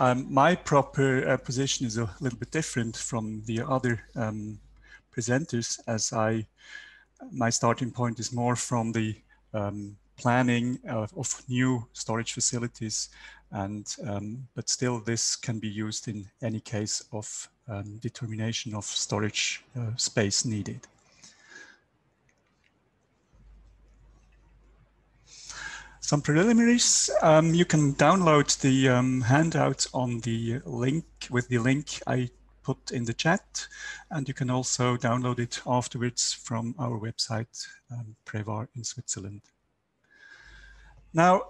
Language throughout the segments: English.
My proper position is a little bit different from the other presenters, as my starting point is more from the planning of new storage facilities, and but still this can be used in any case of determination of storage space needed. Some preliminaries. You can download the handout on the link with the link I put in the chat, and you can also download it afterwards from our website, Prevart in Switzerland. Now,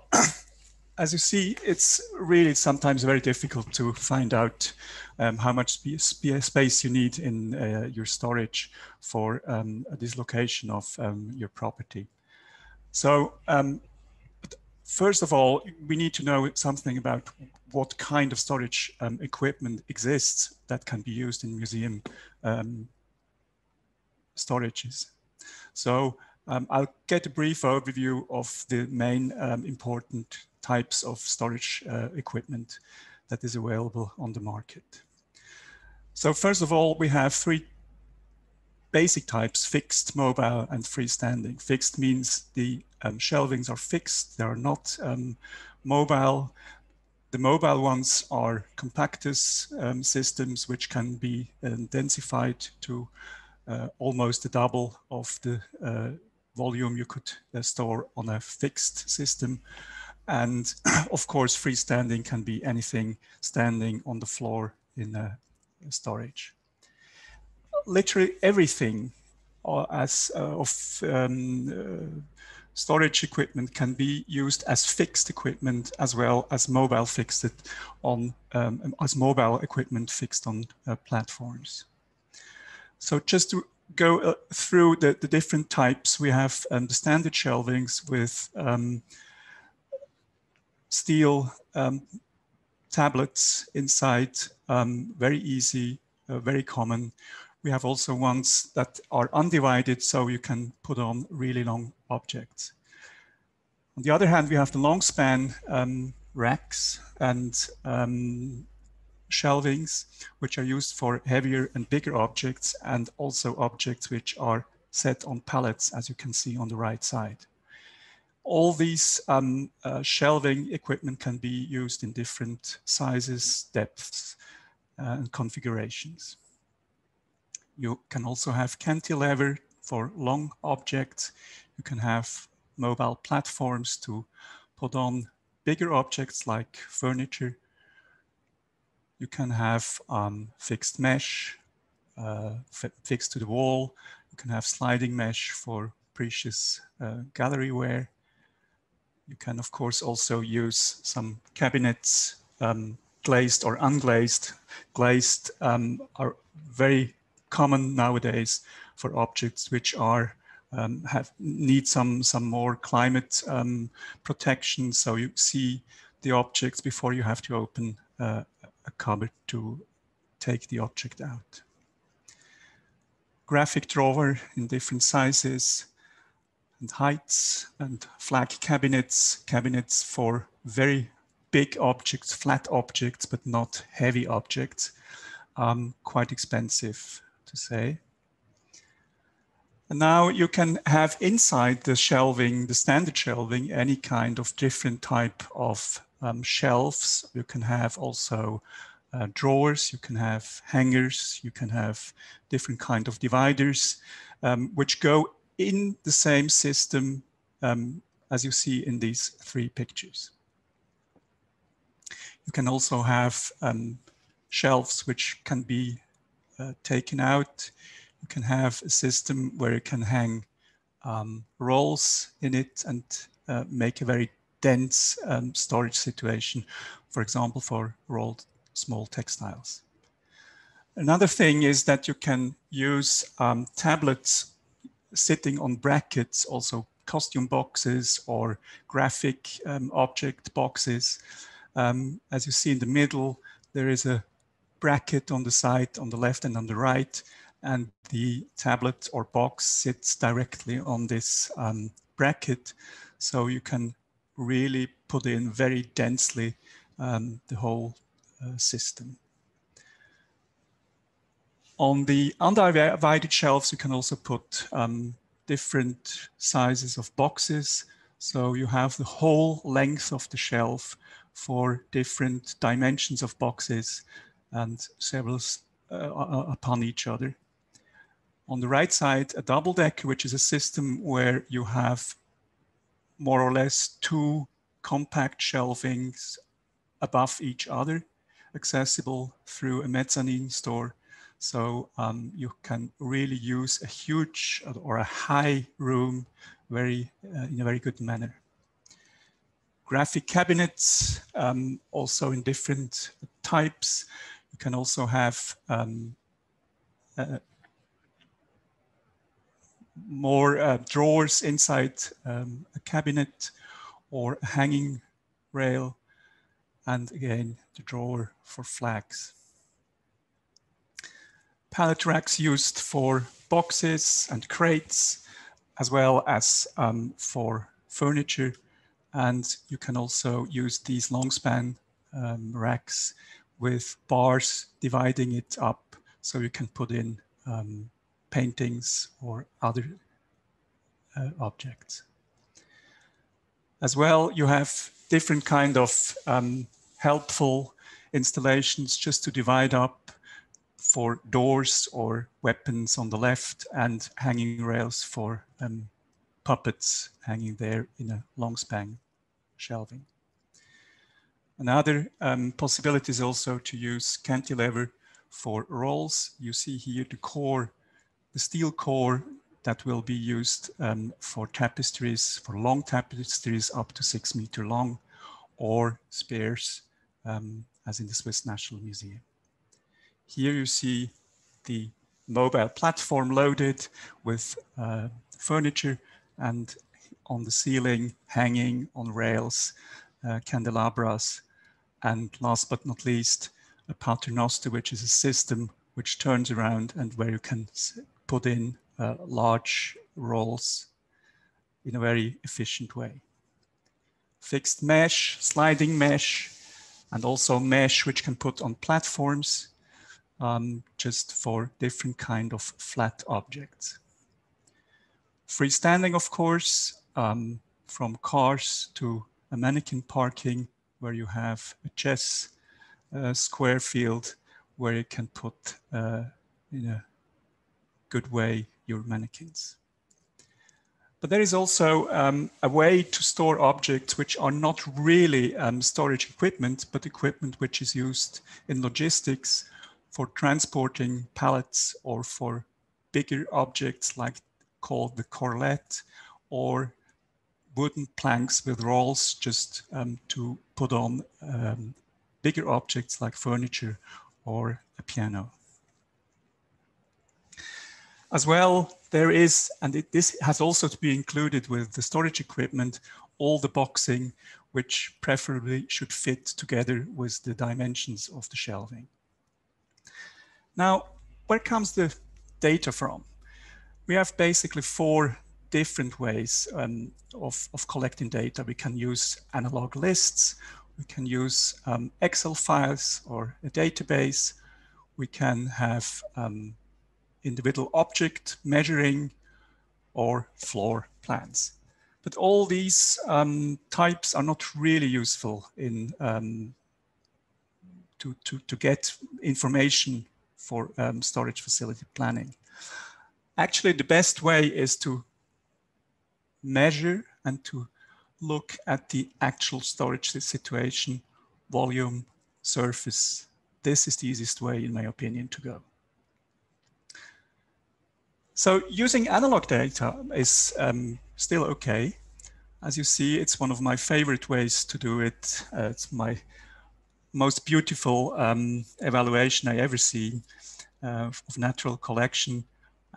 as you see, it's really sometimes very difficult to find out how much space you need in your storage for a dislocation of your property. So first of all, we need to know something about what kind of storage equipment exists that can be used in museum storages. So I'll get a brief overview of the main important types of storage equipment that is available on the market. So first of all, we have three basic types: fixed, mobile, and freestanding. Fixed means the shelvings are fixed, they are not mobile. The mobile ones are compactus systems, which can be densified to almost a double of the volume you could store on a fixed system. And of course, freestanding can be anything standing on the floor in a storage. Literally everything storage equipment can be used as fixed equipment as well as mobile mobile equipment fixed on platforms. So just to go through the different types, we have the standard shelvings with steel tablets inside, very easy, very common. We have also ones that are undivided, so you can put on really long objects. On the other hand, we have the long span racks and shelvings, which are used for heavier and bigger objects, and also objects which are set on pallets, as you can see on the right side. All these shelving equipment can be used in different sizes, depths, and configurations. You can also have cantilever for long objects. You can have mobile platforms to put on bigger objects like furniture. You can have fixed mesh, fixed to the wall. You can have sliding mesh for precious gallery ware. You can, of course, also use some cabinets, glazed or unglazed. Glazed are very common nowadays for objects which are need some more climate protection. So you see the objects before you have to open a cupboard to take the object out. Graphic drawer in different sizes and heights, and flag cabinets, cabinets for very big objects, flat objects, but not heavy objects. Quite expensive to say. And now you can have inside the shelving, the standard shelving, any kind of different type of shelves. You can have also drawers, you can have hangers, you can have different kind of dividers, which go in the same system as you see in these three pictures. You can also have shelves which can be taken out. You can have a system where you can hang rolls in it and make a very dense storage situation, for example, for rolled small textiles. Another thing is that you can use tablets sitting on brackets, also costume boxes or graphic object boxes. As you see in the middle, there is a bracket on the side, on the left and on the right, and the tablet or box sits directly on this bracket. So you can really put in very densely the whole system. On the undivided shelves, you can also put different sizes of boxes. So you have the whole length of the shelf for different dimensions of boxes and several upon each other. On the right side, a double decker, which is a system where you have more or less two compact shelvings above each other, accessible through a mezzanine store. So you can really use a huge or a high room in a very good manner. Graphic cabinets, also in different types. You can also have more drawers inside a cabinet or a hanging rail, and again the drawer for flags. Pallet racks used for boxes and crates, as well as for furniture. And you can also use these long span racks with bars dividing it up, so you can put in paintings or other objects. As well, you have different kind of helpful installations just to divide up for doors or weapons on the left, and hanging rails for puppets hanging there in a long span shelving. Another possibility is also to use cantilever for rolls. You see here the core, the steel core that will be used for tapestries, for long tapestries up to 6 meters long, or spares as in the Swiss National Museum. Here you see the mobile platform loaded with furniture, and on the ceiling, hanging on rails, candelabras, and last but not least, a paternoster, which is a system which turns around and where you can put in large rolls in a very efficient way. Fixed mesh, sliding mesh, and also mesh which can put on platforms just for different kind of flat objects. Freestanding, of course, from cars to a mannequin parking, where you have a chess square field where you can put in a good way your mannequins. But there is also a way to store objects which are not really storage equipment, but equipment which is used in logistics for transporting pallets, or for bigger objects like called the corlette, or wooden planks with rolls just to put on bigger objects like furniture or a piano. As well, there is, and this has also to be included with the storage equipment, all the boxing, which preferably should fit together with the dimensions of the shelving. Now, where comes the data from? We have basically 4 different ways of collecting data. We can use analog lists, we can use Excel files or a database, we can have individual object measuring, or floor plans. But all these types are not really useful in to get information for storage facility planning. Actually, the best way is to measure and to look at the actual storage situation, volume, surface. This is the easiest way, in my opinion, to go. So using analog data is still okay. As you see, it's one of my favorite ways to do it. It's my most beautiful evaluation I ever seen of natural collection,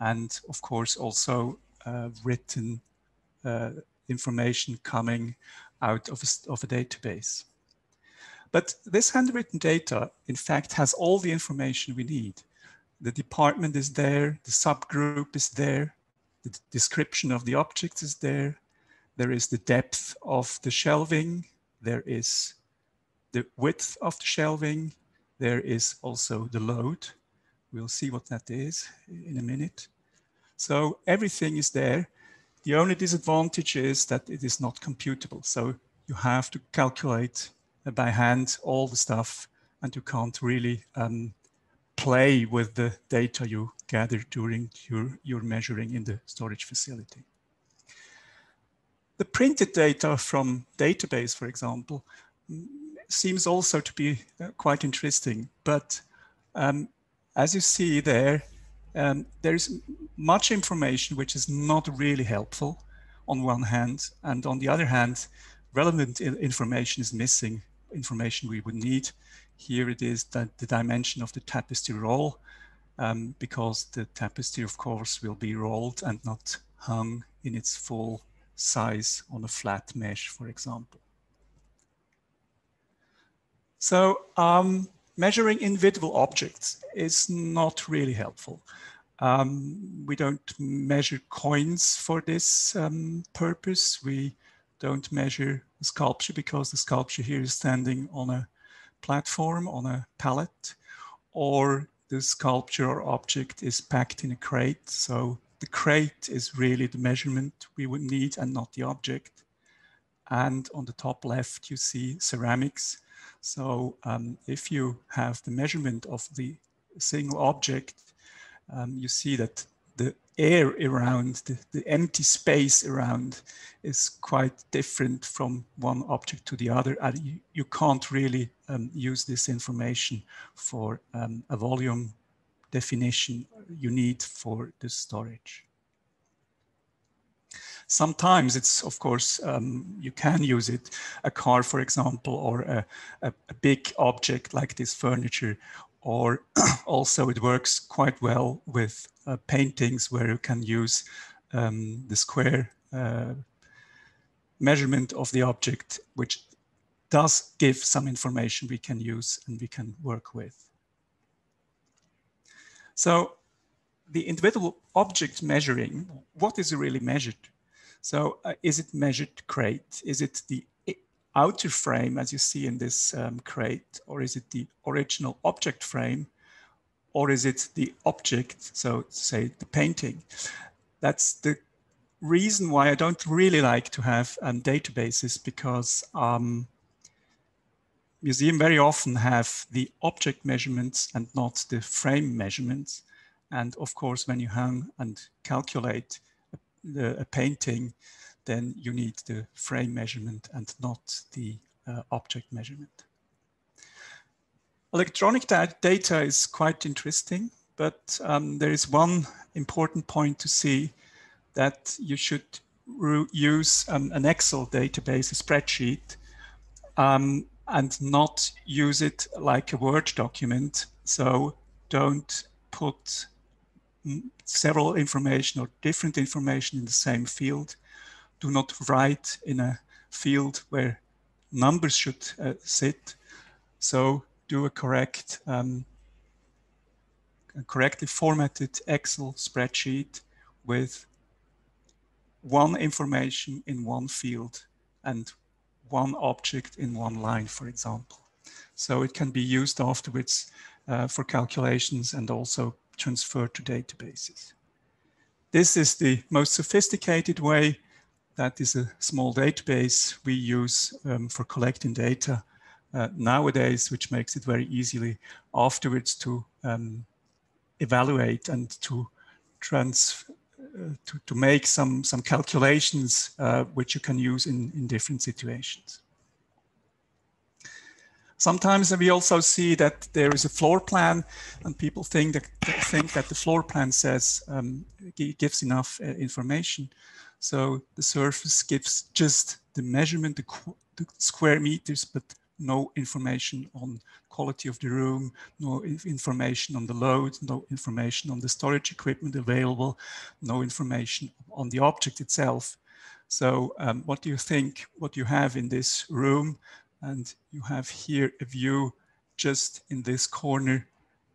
and of course also written information coming out of a database. But this handwritten data, in fact, has all the information we need. The department is there, the subgroup is there, the description of the objects is there, there is the depth of the shelving, there is the width of the shelving, there is also the load. We'll see what that is in a minute. So everything is there. The only disadvantage is that it is not computable. So you have to calculate by hand all the stuff, and you can't really play with the data you gather during your measuring in the storage facility. The printed data from database, for example, seems also to be quite interesting, but as you see there, there's much information which is not really helpful on one hand, and on the other hand, relevant information is missing, information we would need. Here it is that the dimension of the tapestry roll, because the tapestry, of course, will be rolled and not hung in its full size on a flat mesh, for example. So measuring individual objects is not really helpful. We don't measure coins for this purpose. We don't measure the sculpture because the sculpture here is standing on a platform, on a pallet, or the sculpture or object is packed in a crate. So the crate is really the measurement we would need and not the object. And on the top left, you see ceramics. So if you have the measurement of the single object, you see that the air around, the empty space around is quite different from one object to the other. And you can't really use this information for a volume definition you need for the storage. Sometimes it's, of course, you can use it, a car, for example, or a big object like this furniture, or also it works quite well with paintings where you can use the square measurement of the object, which does give some information we can use and we can work with. So the individual object measuring, what is really measured? So is it measured crate? Is it the outer frame, as you see in this crate, or is it the original object frame, or is it the object, so say the painting? That's the reason why I don't really like to have databases, because museums very often have the object measurements and not the frame measurements. And of course, when you hang and calculate a painting, then you need the frame measurement and not the object measurement. Electronic data is quite interesting, but there is one important point to see, that you should use an Excel database, a spreadsheet, and not use it like a Word document. So don't put several information or different information in the same field. Do not write in a field where numbers should sit. So do a correctly formatted Excel spreadsheet with one information in one field and one object in one line, for example. So it can be used afterwards for calculations and also transferred to databases. This is the most sophisticated way. That is a small database we use for collecting data nowadays, which makes it very easily afterwards to evaluate and to make some calculations which you can use in different situations. Sometimes we also see that there is a floor plan, and people think that the floor plan says gives enough information. So the surface gives just the measurement, the square meters, but no information on quality of the room, no information on the load, no information on the storage equipment available, no information on the object itself. So what do you think what you have in this room? And you have here a view just in this corner,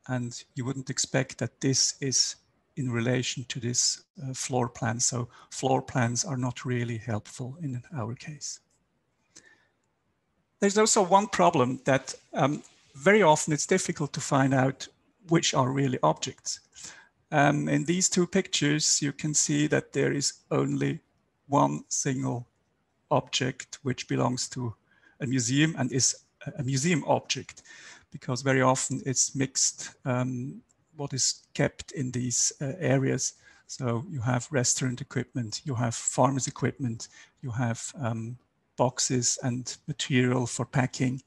and you wouldn't expect that this is in relation to this floor plan. So floor plans are not really helpful in our case. There's also one problem, that very often it's difficult to find out which are really objects. In these two pictures, you can see that there is only one single object which belongs to a museum and is a museum object, because very often it's mixed what is kept in these areas. So you have restaurant equipment, you have farmers equipment, you have boxes and material for packing,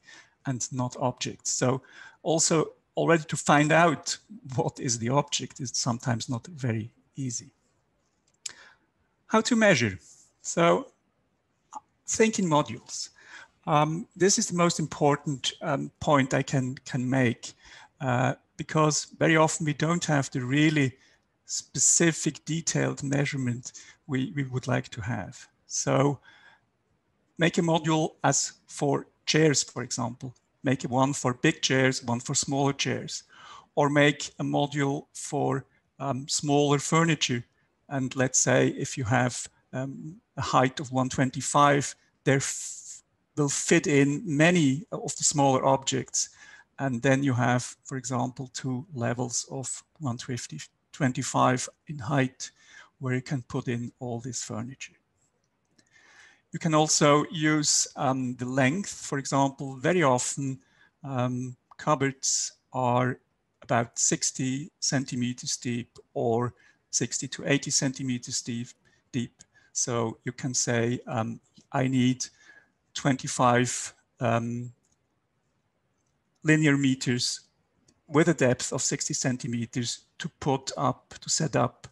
and not objects. So also already to find out what is the object is sometimes not very easy. How to measure? So think in modules. This is the most important point I can make because very often we don't have the really specific detailed measurement we would like to have. So make a module as for chairs, for example. Make one for big chairs, one for smaller chairs, or make a module for smaller furniture. And let's say if you have a height of 125, there will fit in many of the smaller objects. And then you have, for example, 2 levels of 125 in height, where you can put in all this furniture. You can also use the length. For example, very often cupboards are about 60 centimeters deep or 60 to 80 centimeters deep. So you can say, I need 25 linear meters with a depth of 60 centimeters to set up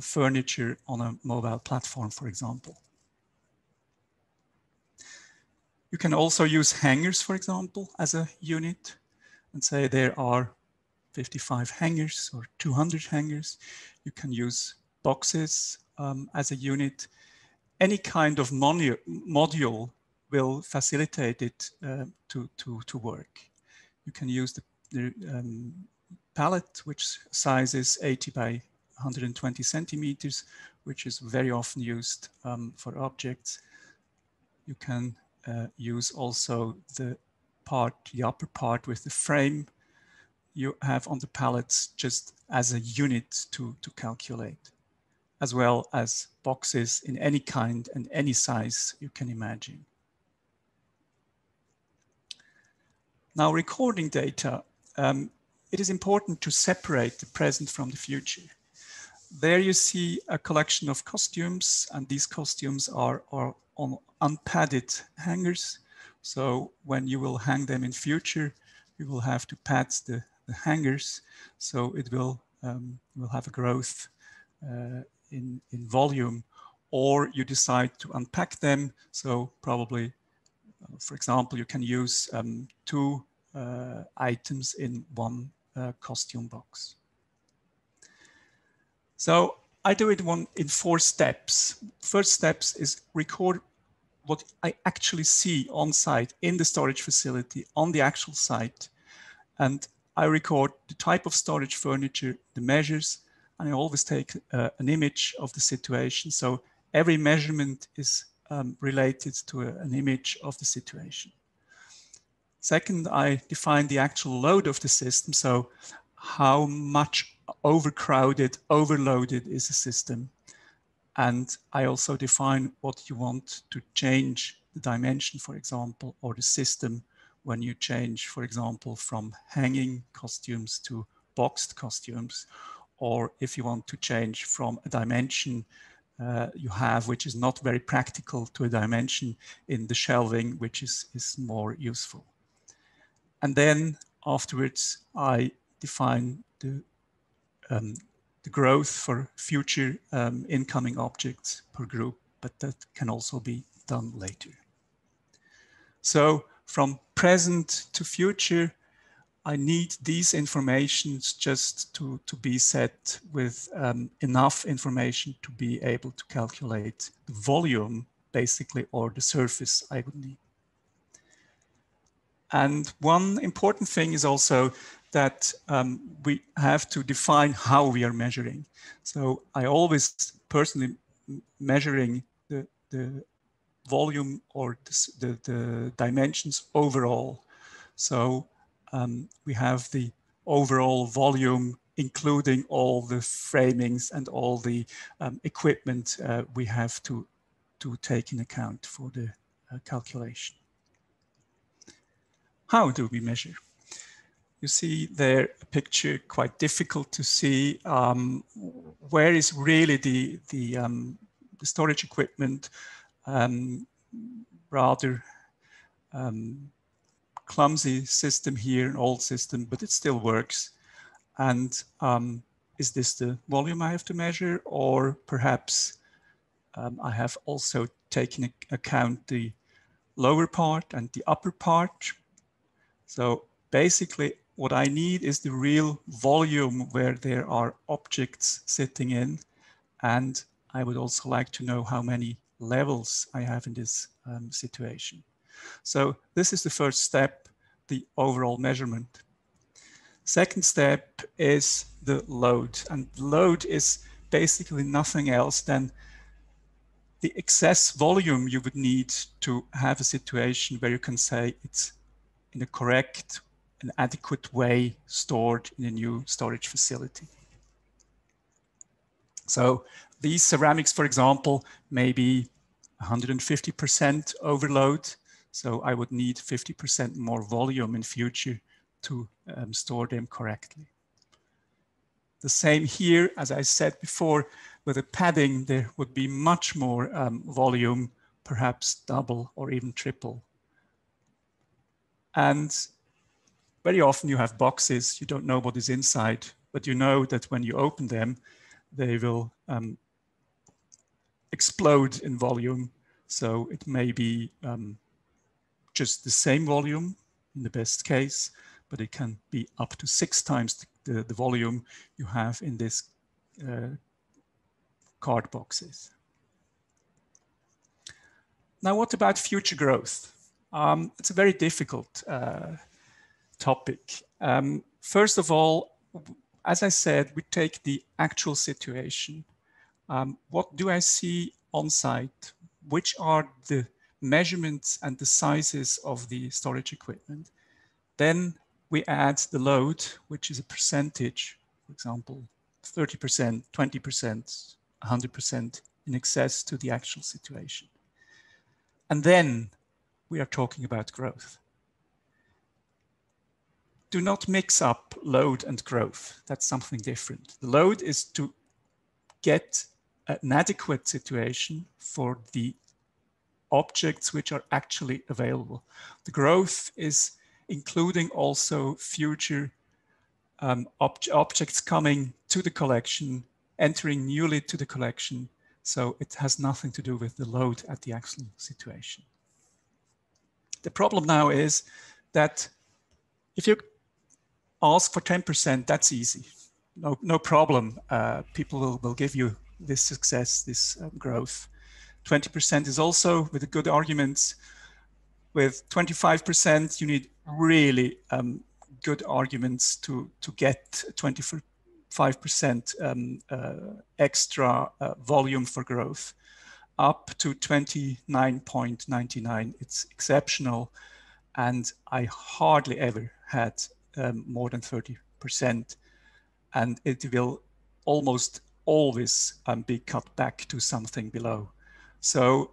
furniture on a mobile platform, for example. You can also use hangers, for example, as a unit and say there are 55 hangers or 200 hangers. You can use boxes as a unit. Any kind of module will facilitate it to work. You can use the pallet, which size is 80 by 120 centimeters, which is very often used for objects. You can use also the upper part with the frame you have on the pallets just as a unit to calculate, as well as boxes in any kind and any size you can imagine. Now, recording data, it is important to separate the present from the future. There you see a collection of costumes, and these costumes are on unpadded hangers. So when you will hang them in future, you will have to pad the hangers. So it will have a growth in volume, or you decide to unpack them. So probably, for example, you can use 2 items in one costume box. So I do it in 4 steps. First steps is record what I actually see on site in the storage facility on the actual site. And I record the type of storage furniture, the measures, and I always take an image of the situation. So every measurement is related to an image of the situation. Second, I define the actual load of the system. So how much overcrowded, overloaded is the system. And I also define what you want to change the dimension, for example, or the system when you change, for example, from hanging costumes to boxed costumes, or if you want to change from a dimension you have, which is not very practical, to a dimension in the shelving, which is more useful. And then afterwards, I define the growth for future incoming objects per group, but that can also be done later. So from present to future, I need these informations just to be set with enough information to be able to calculate the volume, basically, or the surface I would need. And one important thing is also that we have to define how we are measuring. So I always personally measuring the volume or the dimensions overall. So we have the overall volume, including all the framings and all the equipment we have to take in account for the calculation. How do we measure? You see there a picture, quite difficult to see where is really the storage equipment, rather clumsy system here, an old system, but it still works. And is this the volume I have to measure, or perhaps I have also taken account the lower part and the upper part? So basically what I need is the real volume where there are objects sitting in, and I would also like to know how many levels I have in this situation. So this is the first step, the overall measurement. Second step is the load, and load is basically nothing else than the excess volume you would need to have a situation where you can say it's in a correct and adequate way stored in a new storage facility. So these ceramics, for example, may be 150% overload. So I would need 50% more volume in future to store them correctly. The same here, as I said before, with the padding, there would be much more volume, perhaps double or even triple. And very often you have boxes, you don't know what is inside, but you know that when you open them, they will explode in volume. So it may be just the same volume in the best case, but it can be up to 6 times the volume you have in this card boxes. Now, what about future growth? It's a very difficult topic. First of all, as I said, we take the actual situation. What do I see on site? Which are the measurements and the sizes of the storage equipment? Then we add the load, which is a percentage, for example, 30%, 20%, 100% in excess to the actual situation. And then we are talking about growth. Do not mix up load and growth. That's something different. The load is to get an adequate situation for the objects which are actually available. The growth is including also future objects coming to the collection, entering newly to the collection. So it has nothing to do with the load at the actual situation. The problem now is that if you ask for 10%, that's easy. No problem. People will give you this success, this growth. 20% is also with good arguments. With 25%, you need really good arguments to get 25% extra volume for growth. Up to 29.99, it's exceptional. And I hardly ever had more than 30%. And it will almost always be cut back to something below. So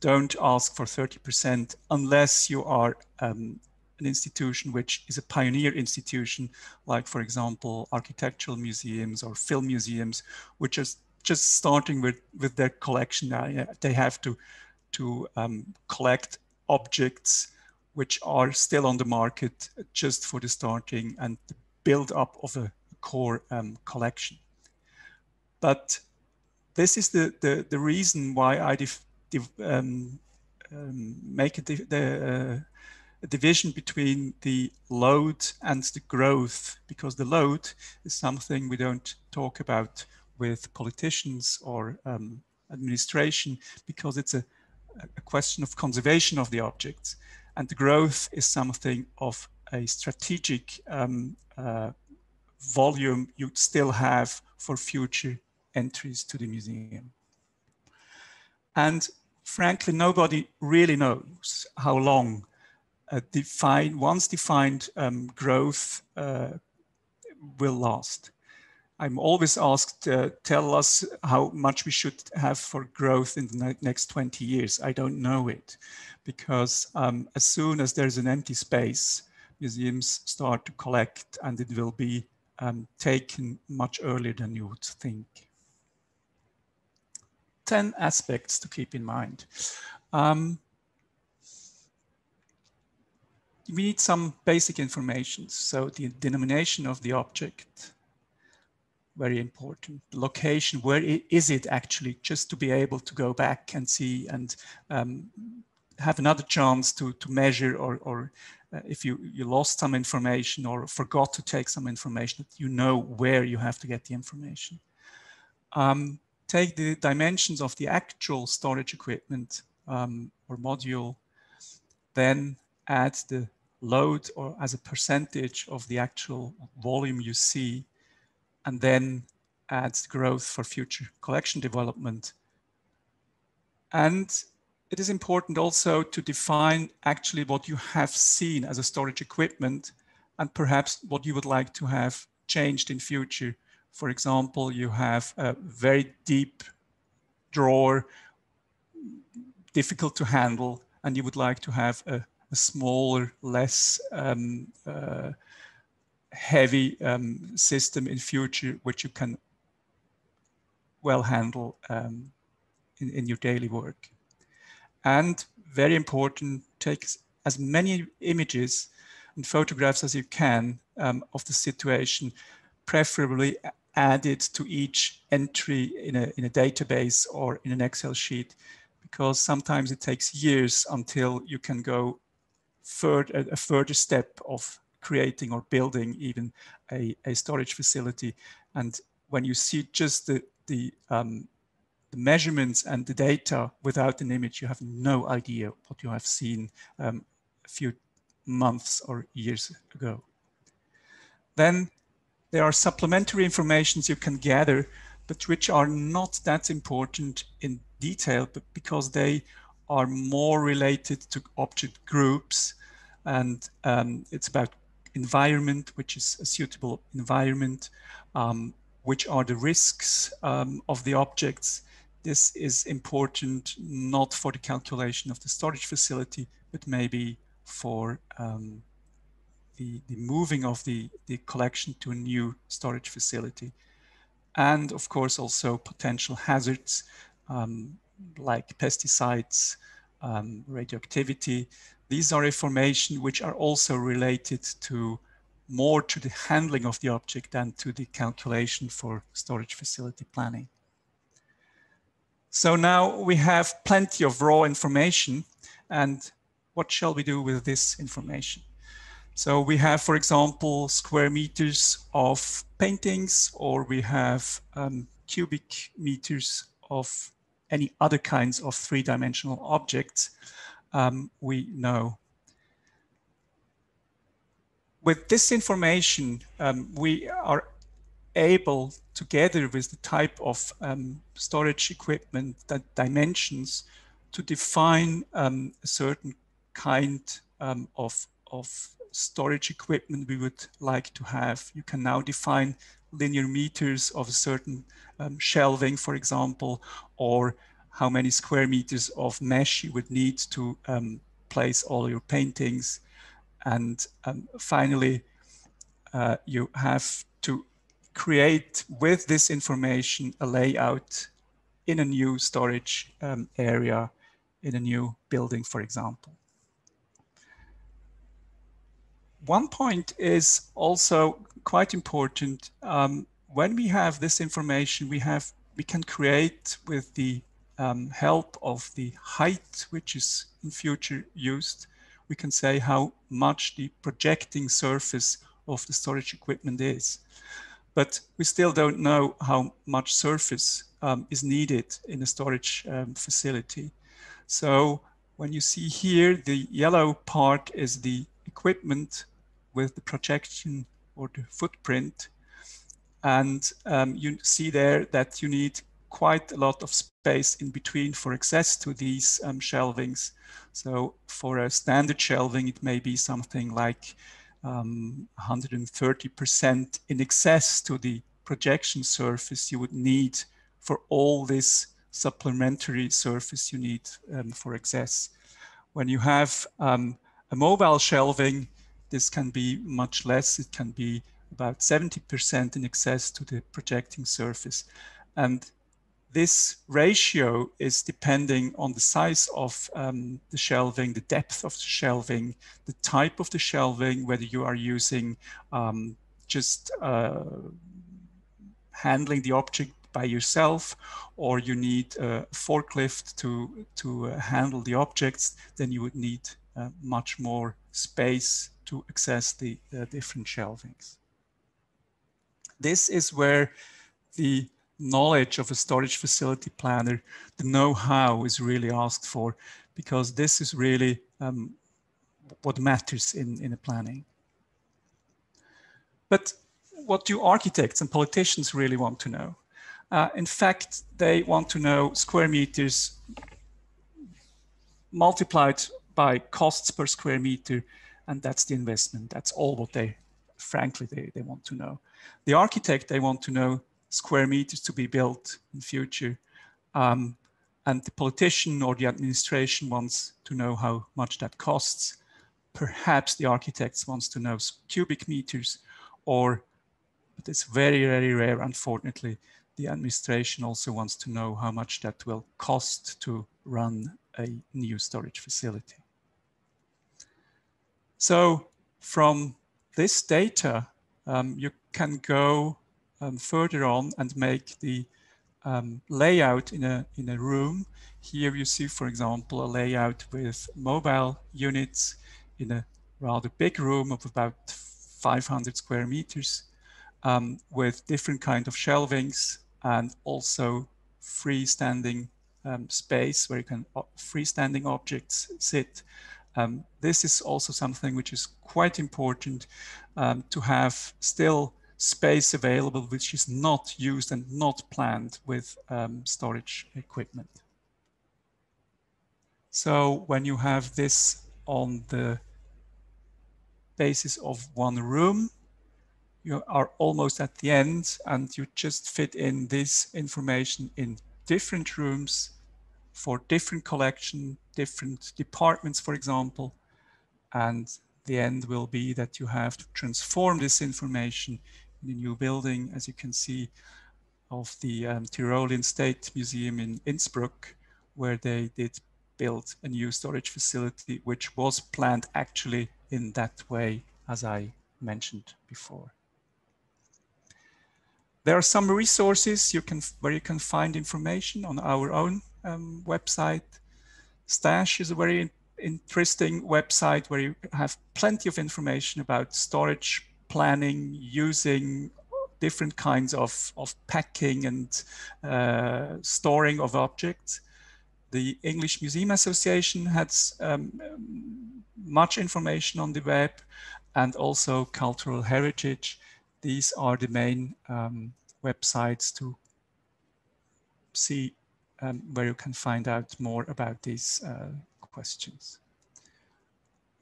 don't ask for 30% unless you are an institution which is a pioneer institution, like, for example, architectural museums or film museums, which are just starting with their collection. They have to collect objects which are still on the market just for the starting and the build up of a core collection. But this is the reason why I make a division between the load and the growth, because the load is something we don't talk about with politicians or administration, because it's a question of conservation of the objects. And the growth is something of a strategic volume you still have for future entries to the museum. And frankly, nobody really knows how long once defined growth will last. I'm always asked, tell us how much we should have for growth in the next 20 years. I don't know it, because as soon as there's an empty space, museums start to collect, and it will be taken much earlier than you would think. 10 aspects to keep in mind. We need some basic information. So the denomination of the object, very important. The location, where is it actually, just to be able to go back and see and have another chance to measure, or if you lost some information or forgot to take some information, you know where you have to get the information. Take the dimensions of the actual storage equipment or module, then add the load or as a percentage of the actual volume you see, and then add growth for future collection development. And it is important also to define actually what you have seen as a storage equipment and perhaps what you would like to have changed in future. For example, you have a very deep drawer, difficult to handle, and you would like to have a smaller, less heavy system in future, which you can well handle in your daily work. And very important, take as many images and photographs as you can of the situation, preferably added to each entry in a database or in an Excel sheet, because sometimes it takes years until you can go a further step of creating or building even a storage facility. And when you see just the measurements and the data without an image, you have no idea what you have seen a few months or years ago. Then there are supplementary informations you can gather, but which are not that important in detail, but because they are more related to object groups, and it's about environment, which is a suitable environment, which are the risks of the objects. This is important not for the calculation of the storage facility, but maybe for the moving of the collection to a new storage facility. And of course, also potential hazards like pesticides, radioactivity. These are information which are also related to more to the handling of the object than to the calculation for storage facility planning. So now we have plenty of raw information, and what shall we do with this information? So we have, for example, square meters of paintings, or we have cubic meters of any other kinds of three-dimensional objects we know. With this information, we are able, together with the type of storage equipment, that dimensions, to define a certain kind of storage equipment we would like to have. You can now define linear meters of a certain shelving, for example, or how many square meters of mesh you would need to place all your paintings. And finally, you have to create with this information a layout in a new storage area, in a new building, for example. One point is also quite important. When we have this information, we can create, with the help of the height, which is in future used, we can say how much the projecting surface of the storage equipment is. But we still don't know how much surface is needed in a storage facility. So when you see here, the yellow part is the equipment with the projection or the footprint. And you see there that you need quite a lot of space in between for access to these shelvings. So for a standard shelving, it may be something like 130% in excess to the projection surface you would need for all this supplementary surface you need for access. When you have a mobile shelving, this can be much less. It can be about 70% in excess to the projecting surface. And this ratio is depending on the size of the shelving, the depth of the shelving, the type of the shelving, whether you are using just handling the object by yourself, or you need a forklift to handle the objects, then you would need much more space to access the different shelvings. This is where the knowledge of a storage facility planner, the know-how is really asked for, because this is really what matters in a planning. But what do architects and politicians really want to know? In fact, they want to know square meters multiplied by costs per square meter, and that's the investment. That's all what frankly, they want to know. The architect, they want to know square meters to be built in future. And the politician or the administration wants to know how much that costs. Perhaps the architects wants to know cubic meters, or, but it's very, very rare, unfortunately, the administration also wants to know how much that will cost to run a new storage facility. So from this data, you can go further on and make the layout in a room. Here you see, for example, a layout with mobile units in a rather big room of about 500 square meters with different kind of shelvings and also freestanding space where you can freestanding objects sit. This is also something which is quite important to have still space available which is not used and not planned with storage equipment. So when you have this on the basis of one room, you are almost at the end and you just fit in this information in different rooms for different collection, different departments, for example. And the end will be that you have to transform this information in a new building, as you can see, of the Tyrolean State Museum in Innsbruck, where they did build a new storage facility, which was planned actually in that way, as I mentioned before. There are some resources where you can find information on our own website. Stash is a very interesting website where you have plenty of information about storage planning, using different kinds of packing and storing of objects. The English Museum Association has much information on the web, and also Cultural Heritage. These are the main websites to see where you can find out more about these questions.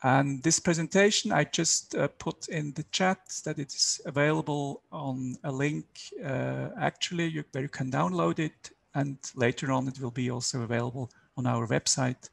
And this presentation I just put in the chat that it is available on a link actually where you can download it, and later on it will be also available on our website.